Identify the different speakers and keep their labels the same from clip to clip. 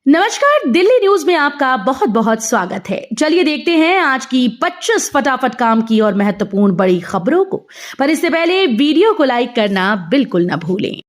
Speaker 1: नमस्कार, दिल्ली न्यूज में आपका बहुत बहुत स्वागत है। चलिए देखते हैं आज की 25 फटाफट काम की और महत्वपूर्ण बड़ी खबरों को। पर इससे पहले वीडियो को लाइक करना बिल्कुल न भूलें।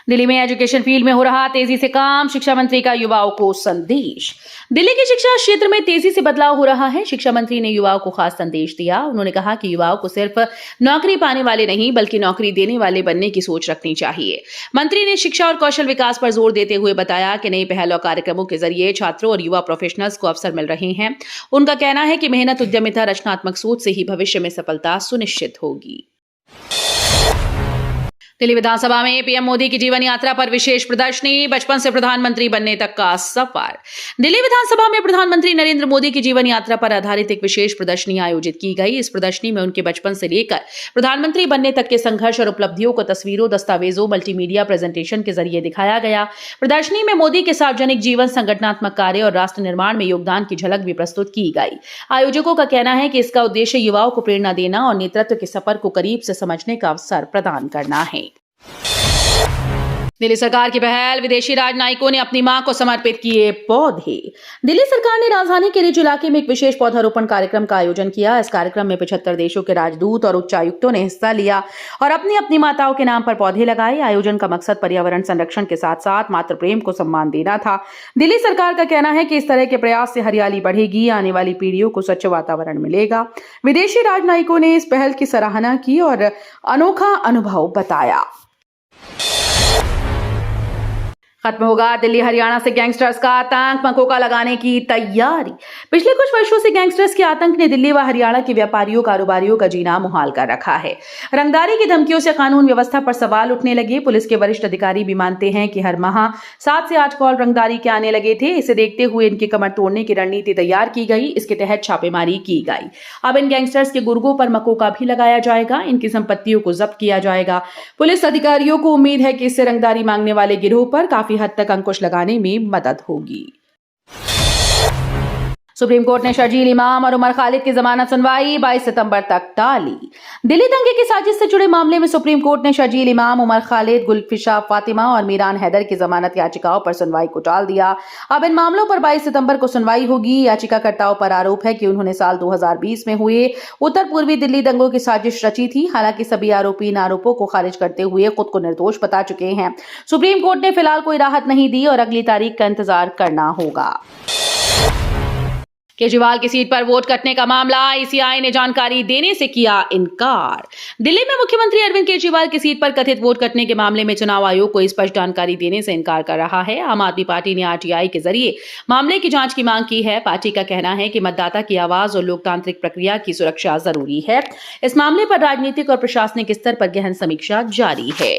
Speaker 1: दिल्ली में एजुकेशन फील्ड में हो रहा तेजी से काम, शिक्षा मंत्री का युवाओं को संदेश। दिल्ली की शिक्षा क्षेत्र में तेजी से बदलाव हो रहा है। शिक्षा मंत्री ने युवाओं को खास संदेश दिया। उन्होंने कहा कि युवाओं को सिर्फ नौकरी पाने वाले नहीं बल्कि नौकरी देने वाले बनने की सोच रखनी चाहिए। मंत्री ने शिक्षा और कौशल विकास पर जोर देते हुए बताया कि नई पहल और कार्यक्रमों के जरिए छात्रों और युवा प्रोफेशनल्स को अवसर मिल रहे हैं। उनका कहना है कि मेहनत, उद्यमिता, रचनात्मक सोच से ही भविष्य में सफलता सुनिश्चित होगी। दिल्ली विधानसभा में पीएम मोदी की जीवन यात्रा पर विशेष प्रदर्शनी, बचपन से प्रधानमंत्री बनने तक का सफर। दिल्ली विधानसभा में प्रधानमंत्री नरेंद्र मोदी की जीवन यात्रा पर आधारित एक विशेष प्रदर्शनी आयोजित की गई। इस प्रदर्शनी में उनके बचपन से लेकर प्रधानमंत्री बनने तक के संघर्ष और उपलब्धियों को तस्वीरों, दस्तावेजों, मल्टीमीडिया प्रेजेंटेशन के जरिए दिखाया गया। प्रदर्शनी में मोदी के सार्वजनिक जीवन, संगठनात्मक कार्य और राष्ट्र निर्माण में योगदान की झलक भी प्रस्तुत की गई। आयोजकों का कहना है कि इसका उद्देश्य युवाओं को प्रेरणा देना और नेतृत्व के सफर को करीब से समझने का अवसर प्रदान करना है। दिल्ली सरकार की पहल, विदेशी राजनयिकों ने अपनी मां को समर्पित किए पौधे। दिल्ली सरकार ने राजधानी के रिज इलाके में एक विशेष पौधारोपण कार्यक्रम का आयोजन किया। इस कार्यक्रम में 75 देशों के राजदूत और उच्चायुक्तों ने हिस्सा लिया और अपनी अपनी माताओं के नाम पर पौधे लगाए। आयोजन का मकसद पर्यावरण संरक्षण के साथ साथ मातृ प्रेम को सम्मान देना था। दिल्ली सरकार का कहना है कि इस तरह के प्रयास से हरियाली बढ़ेगी, आने वाली पीढ़ियों को स्वच्छ वातावरण मिलेगा। विदेशी राजनयिकों ने इस पहल की सराहना की और अनोखा अनुभव बताया। खत्म होगा दिल्ली हरियाणा से गैंगस्टर्स का आतंक, मकोका लगाने की तैयारी। पिछले कुछ वर्षों से गैंगस्टर्स के आतंक ने दिल्ली व हरियाणा के व्यापारियों, कारोबारियों का जीना मुहाल कर रखा है। रंगदारी की धमकियों से कानून व्यवस्था पर सवाल उठने लगे। पुलिस के वरिष्ठ अधिकारी भी मानते हैं कि हर माह 7 से 8 कॉल रंगदारी के आने लगे थे। इसे देखते हुए इनकी कमर तोड़ने की रणनीति तैयार की गई। इसके तहत छापेमारी की गई। अब इन गैंगस्टर्स के गुर्गों पर मकोका भी लगाया जाएगा। इनकी संपत्तियों को जब्त किया जाएगा। पुलिस अधिकारियों को उम्मीद है कि इससे रंगदारी मांगने वाले गिरोह पर काफी हद तक अंकुश लगाने में मदद होगी। सुप्रीम कोर्ट ने शर्जील इमाम और उमर खालिद की जमानत सुनवाई 22 सितंबर तक टाली। दिल्ली दंगे की साजिश से जुड़े मामले में सुप्रीम कोर्ट ने शर्जील इमाम, उमर खालिद, गुलफिशा फातिमा और मीरान हैदर की जमानत याचिकाओं पर सुनवाई को टाल दिया। अब इन मामलों पर 22 सितंबर को सुनवाई होगी। याचिकाकर्ताओं पर आरोप है कि उन्होंने साल 2020 में हुए उत्तर पूर्वी दिल्ली दंगों की साजिश रची थी। हालांकि सभी आरोपी इन आरोपों को खारिज करते हुए खुद को निर्दोष बता चुके हैं। सुप्रीम कोर्ट ने फिलहाल कोई राहत नहीं दी और अगली तारीख का इंतजार करना होगा। केजरीवाल की सीट पर वोट कटने का मामला, ईसीआई ने जानकारी देने से किया इनकार। दिल्ली में मुख्यमंत्री अरविंद केजरीवाल की सीट पर कथित वोट कटने के मामले में चुनाव आयोग को स्पष्ट जानकारी देने से इनकार कर रहा है। आम आदमी पार्टी ने आरटीआई के जरिए मामले की जांच की मांग की है। पार्टी का कहना है कि मतदाता की आवाज और लोकतांत्रिक प्रक्रिया की सुरक्षा जरूरी है। इस मामले पर राजनीतिक और प्रशासनिक स्तर पर गहन समीक्षा जारी है।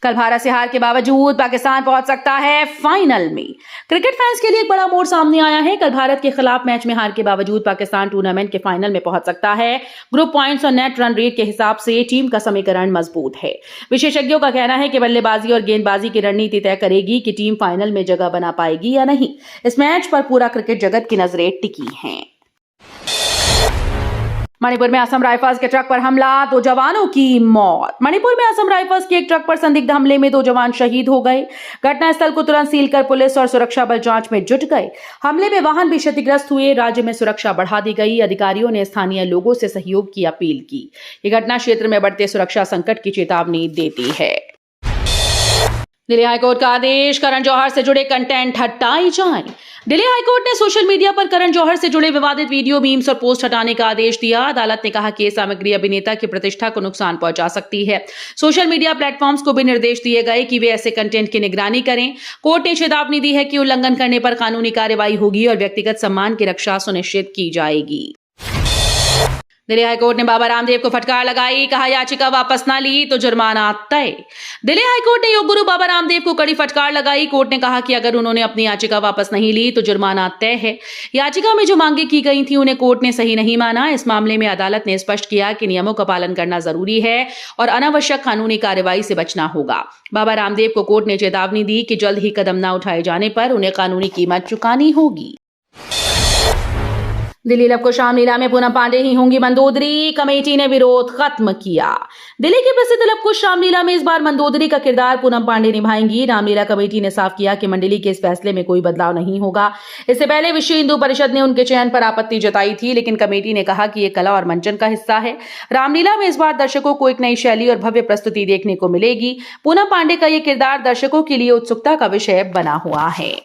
Speaker 1: कल भारत से हार के बावजूद पाकिस्तान पहुंच सकता है फाइनल में। क्रिकेट फैंस के लिए एक बड़ा मोड़ सामने आया है। कल भारत के खिलाफ मैच में हार के बावजूद पाकिस्तान टूर्नामेंट के फाइनल में पहुंच सकता है। ग्रुप पॉइंट्स और नेट रन रेट के हिसाब से टीम का समीकरण मजबूत है। विशेषज्ञों का कहना है कि बल्लेबाजी और गेंदबाजी की रणनीति तय करेगी कि टीम फाइनल में जगह बना पाएगी या नहीं। इस मैच पर पूरा क्रिकेट जगत की नजरें टिकी हैं। मणिपुर में असम राइफल्स के ट्रक पर हमला, 2 जवानों की मौत। मणिपुर में असम राइफल्स के एक ट्रक पर संदिग्ध हमले में 2 जवान शहीद हो गए। घटनास्थल को तुरंत सील कर पुलिस और सुरक्षा बल जांच में जुट गए। हमले में वाहन भी क्षतिग्रस्त हुए। राज्य में सुरक्षा बढ़ा दी गई। अधिकारियों ने स्थानीय लोगों से सहयोग की अपील की। ये घटना क्षेत्र में बढ़ते सुरक्षा संकट की चेतावनी देती है। दिल्ली हाईकोर्ट का आदेश, करण जौहर से जुड़े कंटेंट हटाए जाएं। दिल्ली हाईकोर्ट ने सोशल मीडिया पर करण जौहर से जुड़े विवादित वीडियो, मीम्स और पोस्ट हटाने का आदेश दिया। अदालत ने कहा कि ये सामग्री अभिनेता की प्रतिष्ठा को नुकसान पहुंचा सकती है। सोशल मीडिया प्लेटफॉर्म्स को भी निर्देश दिए गए कि वे ऐसे कंटेंट की निगरानी करें। कोर्ट ने चेतावनी दी है कि उल्लंघन करने पर कानूनी कार्रवाई होगी और व्यक्तिगत सम्मान की रक्षा सुनिश्चित की जाएगी। दिल्ली हाईकोर्ट ने बाबा रामदेव को फटकार लगाई, कहा याचिका वापस ना ली तो जुर्माना तय। दिल्ली हाईकोर्ट ने योग गुरु बाबा रामदेव को कड़ी फटकार लगाई। कोर्ट ने कहा कि अगर उन्होंने अपनी याचिका वापस नहीं ली तो जुर्माना तय है। याचिका में जो मांगे की गई थी उन्हें कोर्ट ने सही नहीं माना। इस मामले में अदालत ने स्पष्ट किया कि नियमों का पालन करना जरूरी है और अनावश्यक कानूनी कार्रवाई से बचना होगा। बाबा रामदेव को कोर्ट ने चेतावनी दी कि जल्द ही कदम न उठाए जाने पर उन्हें कानूनी कीमत चुकानी होगी। दिल्ली लवकुश रामलीला में पूनम पांडे ही होंगी मंदोदरी, कमेटी ने विरोध खत्म किया। दिल्ली की प्रसिद्ध लवकुश रामलीला में इस बार मंदोदरी का किरदार पूनम पांडे निभाएंगी। रामलीला कमेटी ने साफ किया कि मंडली के इस फैसले में कोई बदलाव नहीं होगा। इससे पहले विश्व हिंदू परिषद ने उनके चयन पर आपत्ति जताई थी, लेकिन कमेटी ने कहा कि ये कला और मंचन का हिस्सा है। रामलीला में इस बार दर्शकों को एक नई शैली और भव्य प्रस्तुति देखने को मिलेगी। पूनम पांडे का ये किरदार दर्शकों के लिए उत्सुकता का विषय बना हुआ है।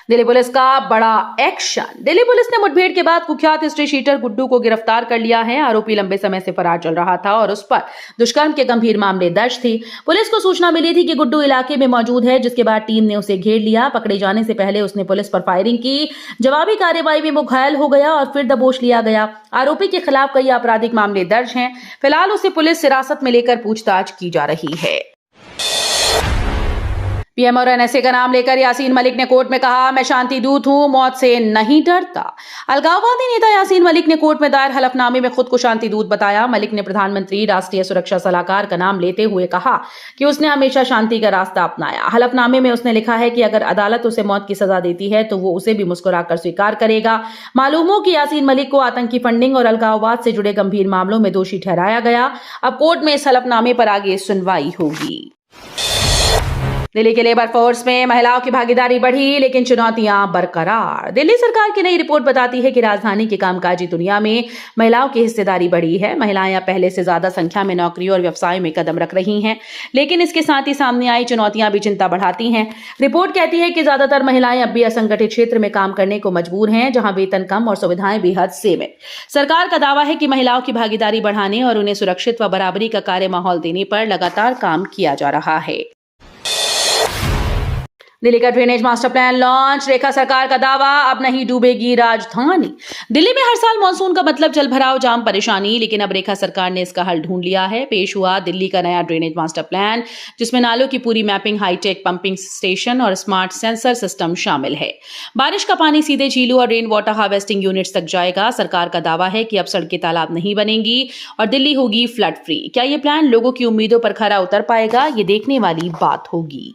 Speaker 1: दिल्ली पुलिस का बड़ा एक्शन। दिल्ली पुलिस ने मुठभेड़ के बाद कुख्यात हिस्ट्री शीटर गुड्डू को गिरफ्तार कर लिया है। आरोपी लंबे समय से फरार चल रहा था और उस पर दुष्कर्म के गंभीर मामले दर्ज थे। पुलिस को सूचना मिली थी कि गुड्डू इलाके में मौजूद है, जिसके बाद टीम ने उसे घेर लिया। पकड़े जाने से पहले उसने पुलिस पर फायरिंग की। जवाबी कार्रवाई में वो घायल हो गया और फिर दबोच लिया गया। आरोपी के खिलाफ कई आपराधिक मामले दर्ज हैं। फिलहाल उसे पुलिस हिरासत में लेकर पूछताछ की जा रही है। पीएम और एनएसए का नाम लेकर यासीन मलिक ने कोर्ट में कहा, मैं शांति दूत हूं, मौत से नहीं डरता। अलगाववादी नेता यासीन मलिक ने कोर्ट में दायर हलफनामे में खुद को शांति दूत बताया। मलिक ने प्रधानमंत्री राष्ट्रीय सुरक्षा सलाहकार का नाम लेते हुए कहा कि उसने हमेशा शांति का रास्ता अपनाया। हलफनामे में उसने लिखा है कि अगर अदालत उसे मौत की सजा देती है तो वो उसे भी मुस्कुराकर स्वीकार करेगा। मालूम हो कि यासीन मलिक को आतंकी फंडिंग और अलगाववाद से जुड़े गंभीर मामलों में दोषी ठहराया गया। अब कोर्ट में इस हलफनामे पर आगे सुनवाई होगी। दिल्ली के लेबर फोर्स में महिलाओं की भागीदारी बढ़ी, लेकिन चुनौतियां बरकरार। दिल्ली सरकार की नई रिपोर्ट बताती है कि राजधानी की कामकाजी दुनिया में महिलाओं की हिस्सेदारी बढ़ी है। महिलाएं अब पहले से ज्यादा संख्या में नौकरी और व्यवसाय में कदम रख रही हैं, लेकिन इसके साथ ही सामने आई चुनौतियां भी चिंता बढ़ाती हैं। रिपोर्ट कहती है कि ज्यादातर महिलाएं अब भी असंगठित क्षेत्र में काम करने को मजबूर हैं, जहां वेतन कम और सुविधाएं बेहद सीमित। सरकार का दावा है कि महिलाओं की भागीदारी बढ़ाने और उन्हें सुरक्षित व बराबरी का कार्य माहौल देने पर लगातार काम किया जा रहा है। दिल्ली का ड्रेनेज मास्टर प्लान लॉन्च। रेखा सरकार का दावा, अब नहीं डूबेगी राजधानी। दिल्ली में हर साल मानसून का मतलब जलभराव, जाम, परेशानी, लेकिन अब रेखा सरकार ने इसका हल ढूंढ लिया है। पेश हुआ दिल्ली का नया ड्रेनेज मास्टर प्लान, जिसमें नालों की पूरी मैपिंग, हाईटेक पंपिंग स्टेशन और स्मार्ट सेंसर सिस्टम शामिल है। बारिश का पानी सीधे झीलों और रेन वाटर हार्वेस्टिंग यूनिट्स तक जाएगा। सरकार का दावा है कि अब सड़कें, तालाब नहीं बनेंगी और दिल्ली होगी फ्लड फ्री। क्या ये प्लान लोगों की उम्मीदों पर खरा उतर पाएगा? ये देखने वाली बात होगी।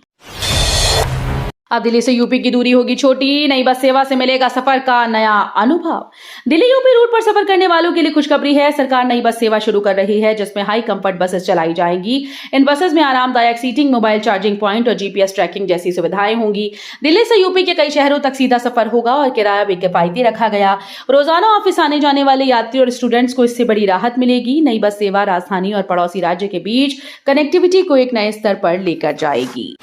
Speaker 1: अब दिल्ली से यूपी की दूरी होगी छोटी। नई बस सेवा से मिलेगा सफर का नया अनुभव। दिल्ली यूपी रूट पर सफर करने वालों के लिए खुशखबरी है। सरकार नई बस सेवा शुरू कर रही है, जिसमें हाई कंफर्ट बसेस चलाई जाएंगी। इन बसेस में आरामदायक सीटिंग, मोबाइल चार्जिंग पॉइंट और जीपीएस ट्रैकिंग जैसी सुविधाएं होंगी। दिल्ली से यूपी के कई शहरों तक सीधा सफर होगा और किराया भी किफायती रखा गया। रोजाना ऑफिस आने जाने वाले यात्री और स्टूडेंट्स को इससे बड़ी राहत मिलेगी। नई बस सेवा राजधानी और पड़ोसी राज्य के बीच कनेक्टिविटी को एक नए स्तर पर लेकर जाएगी।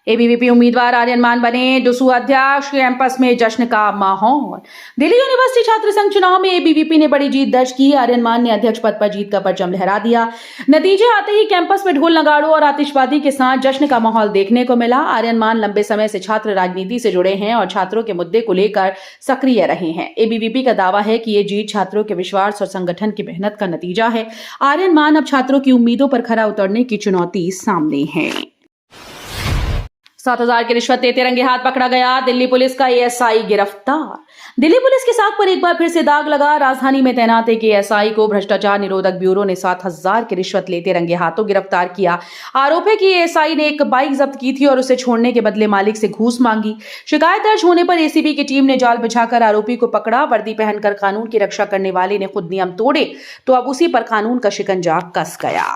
Speaker 1: एबीवीपी उम्मीदवार आर्यन मान बने डुसू अध्यक्ष। कैंपस में जश्न का माहौल। दिल्ली यूनिवर्सिटी छात्र संघ चुनाव में एबीवीपी ने बड़ी जीत दर्ज की। आर्यन मान ने अध्यक्ष पद पर जीत का परचम लहरा दिया। नतीजे आते ही कैंपस में ढोल नगाड़ों और आतिशबाजी के साथ जश्न का माहौल देखने को मिला। आर्यन मान लंबे समय से छात्र राजनीति से जुड़े हैं और छात्रों के मुद्दे को लेकर सक्रिय रहे हैं। एबीवीपी का दावा है कि ये जीत छात्रों के विश्वास और संगठन की मेहनत का नतीजा है। आर्यन मान अब छात्रों की उम्मीदों पर खरा उतरने की चुनौती सामने है। 7,000 की रिश्वत लेते रंगे हाथ पकड़ा गया। दिल्ली पुलिस का एएसआई गिरफ्तार। दिल्ली पुलिस की साख पर एक बार फिर से दाग लगा। राजधानी में तैनात एक एएसआई को भ्रष्टाचार निरोधक ब्यूरो ने 7,000 की रिश्वत लेते रंगे हाथों गिरफ्तार किया। आरोप है कि एएसआई ने एक बाइक जब्त की थी और उसे छोड़ने के बदले मालिक से घूस मांगी। शिकायत दर्ज होने पर एसीबी की टीम ने जाल बिछाकर आरोपी को पकड़ा। वर्दी पहनकर कानून की रक्षा करने वाले ने खुद नियम तोड़े तो अब उसी पर कानून का शिकंजा कस गया।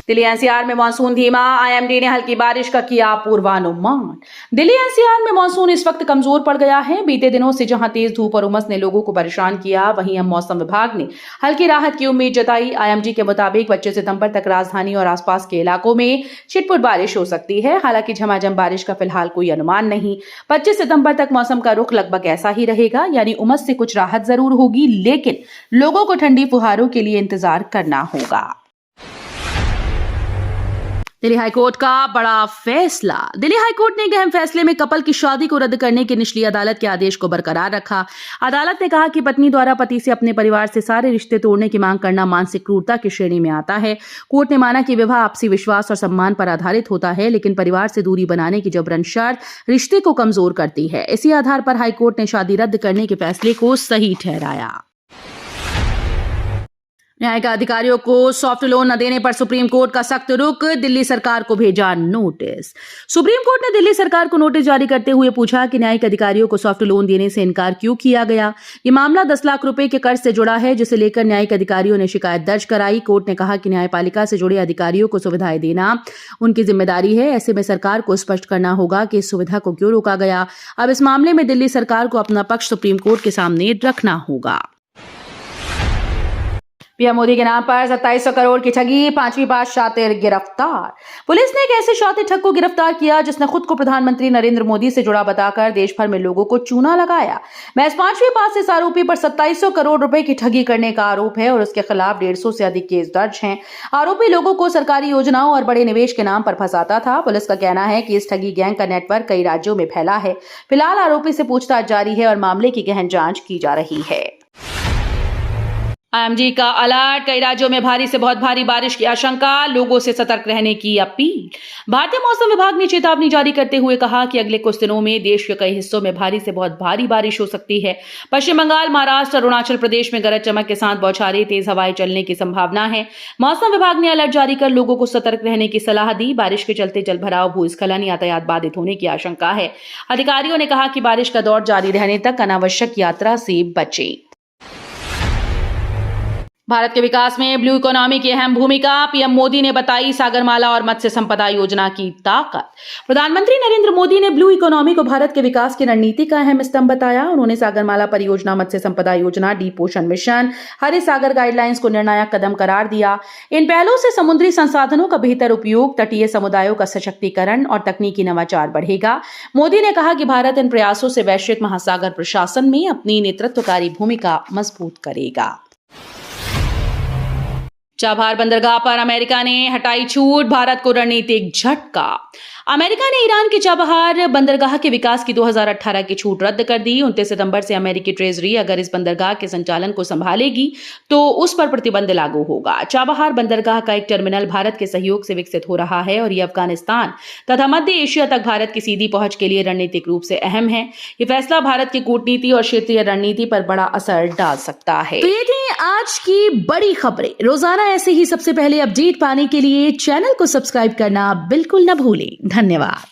Speaker 1: दिल्ली एनसीआर में मानसून धीमा। आईएमडी ने हल्की बारिश का किया पूर्वानुमान। दिल्ली एनसीआर में मानसून इस वक्त कमजोर पड़ गया है। बीते दिनों से जहां तेज धूप और उमस ने लोगों को परेशान किया, वहीं अब मौसम विभाग ने हल्की राहत की उम्मीद जताई। आईएमडी के मुताबिक 25 सितंबर तक राजधानी और आसपास के इलाकों में छिटपुट बारिश हो सकती है। हालांकि झमाझम बारिश का फिलहाल कोई अनुमान नहीं। 25 सितंबर तक मौसम का रुख लगभग ऐसा ही रहेगा, यानी उमस से कुछ राहत जरूर होगी, लेकिन लोगों को ठंडी फुहारों के लिए इंतजार करना होगा। दिल्ली हाईकोर्ट का बड़ा फैसला। दिल्ली हाईकोर्ट ने एक अहम फैसले में कपल की शादी को रद्द करने की निचली अदालत के आदेश को बरकरार रखा। अदालत ने कहा कि पत्नी द्वारा पति से अपने परिवार से सारे रिश्ते तोड़ने की मांग करना मानसिक क्रूरता की श्रेणी में आता है। कोर्ट ने माना कि विवाह आपसी विश्वास और सम्मान पर आधारित होता है, लेकिन परिवार से दूरी बनाने की जबरन शर्त रिश्ते को कमजोर करती है। इसी आधार पर हाईकोर्ट ने शादी रद्द करने के फैसले को सही ठहराया। न्यायिक अधिकारियों को सॉफ्ट लोन न देने पर सुप्रीम कोर्ट का सख्त रुख, दिल्ली सरकार को भेजा नोटिस। सुप्रीम कोर्ट ने दिल्ली सरकार को नोटिस जारी करते हुए पूछा कि न्यायिक अधिकारियों को सॉफ्ट लोन देने से इनकार क्यों किया गया। ये मामला 10 लाख रुपए के कर्ज से जुड़ा है, जिसे लेकर न्यायिक अधिकारियों ने शिकायत दर्ज कराई। कोर्ट ने कहा कि न्यायपालिका से जुड़े अधिकारियों को सुविधाएं देना उनकी जिम्मेदारी है। ऐसे में सरकार को स्पष्ट करना होगा कि इस सुविधा को क्यों रोका गया। अब इस मामले में दिल्ली सरकार को अपना पक्ष सुप्रीम कोर्ट के सामने रखना होगा। पीएम मोदी के नाम पर 2700 करोड़ की ठगी, 5वीं बार शातिर गिरफ्तार। पुलिस ने एक ऐसे शातिर ठग को गिरफ्तार किया जिसने खुद को प्रधानमंत्री नरेंद्र मोदी से जुड़ा बताकर देश भर में लोगों को चूना लगाया। महज 5वीं बार से इस आरोपी पर 2700 करोड़ रुपए की ठगी करने का आरोप है और उसके खिलाफ 150 से अधिक केस दर्ज हैं। आरोपी लोगों को सरकारी योजनाओं और बड़े निवेश के नाम पर फंसाता था। पुलिस का कहना है कि इस ठगी गैंग का नेटवर्क कई राज्यों में फैला है। फिलहाल आरोपी से पूछताछ जारी है और मामले की गहन जांच की जा रही है। आईएमडी का अलर्ट, कई राज्यों में भारी से बहुत भारी बारिश की आशंका, लोगों से सतर्क रहने की अपील। भारतीय मौसम विभाग ने चेतावनी जारी करते हुए कहा कि अगले कुछ दिनों में देश के कई हिस्सों में भारी से बहुत भारी बारिश हो सकती है। पश्चिम बंगाल, महाराष्ट्र, अरुणाचल प्रदेश में गरज चमक के साथ बौछारें, तेज हवाएं चलने की संभावना है। मौसम विभाग ने अलर्ट जारी कर लोगों को सतर्क रहने की सलाह दी। बारिश के चलते जलभराव, भूस्खलन, यातायात बाधित होने की आशंका है। अधिकारियों ने कहा कि बारिश का दौर जारी रहने तक अनावश्यक यात्रा से बचें। भारत के विकास में ब्लू इकोनॉमी की अहम भूमिका, पीएम मोदी ने बताई सागरमाला और मत्स्य संपदा योजना की ताकत। प्रधानमंत्री नरेंद्र मोदी ने ब्लू इकोनॉमी को भारत के विकास की रणनीति का अहम स्तंभ बताया। उन्होंने सागरमाला परियोजना, मत्स्य संपदा योजना, डीप ओशन मिशन, हरे सागर गाइडलाइंस को निर्णायक कदम करार दिया। इन पहलों से समुद्री संसाधनों का बेहतर उपयोग, तटीय समुदायों का सशक्तिकरण और तकनीकी नवाचार बढ़ेगा। मोदी ने कहा कि भारत इन प्रयासों से वैश्विक महासागर प्रशासन में अपनी नेतृत्वकारी भूमिका मजबूत करेगा। चाबहार बंदरगाह पर अमेरिका ने हटाई छूट, भारत को रणनीतिक झटका। अमेरिका ने ईरान के चाबहार बंदरगाह के विकास की 2018 की छूट रद्द कर दी। 29 सितंबर से अमेरिकी ट्रेजरी अगर इस बंदरगाह के संचालन को संभालेगी तो उस पर प्रतिबंध लागू होगा। चाबहार बंदरगाह का एक टर्मिनल भारत के सहयोग से विकसित हो रहा है और ये अफगानिस्तान तथा मध्य एशिया तक भारत की सीधी पहुंच के लिए रणनीतिक रूप से अहम है। ये फैसला भारत की कूटनीति और क्षेत्रीय रणनीति पर बड़ा असर डाल सकता है। तो ये थी आज की बड़ी खबरें। रोजाना ऐसे ही सबसे पहले अपडेट पाने के लिए चैनल को सब्सक्राइब करना बिल्कुल न भूलें। धन्यवाद।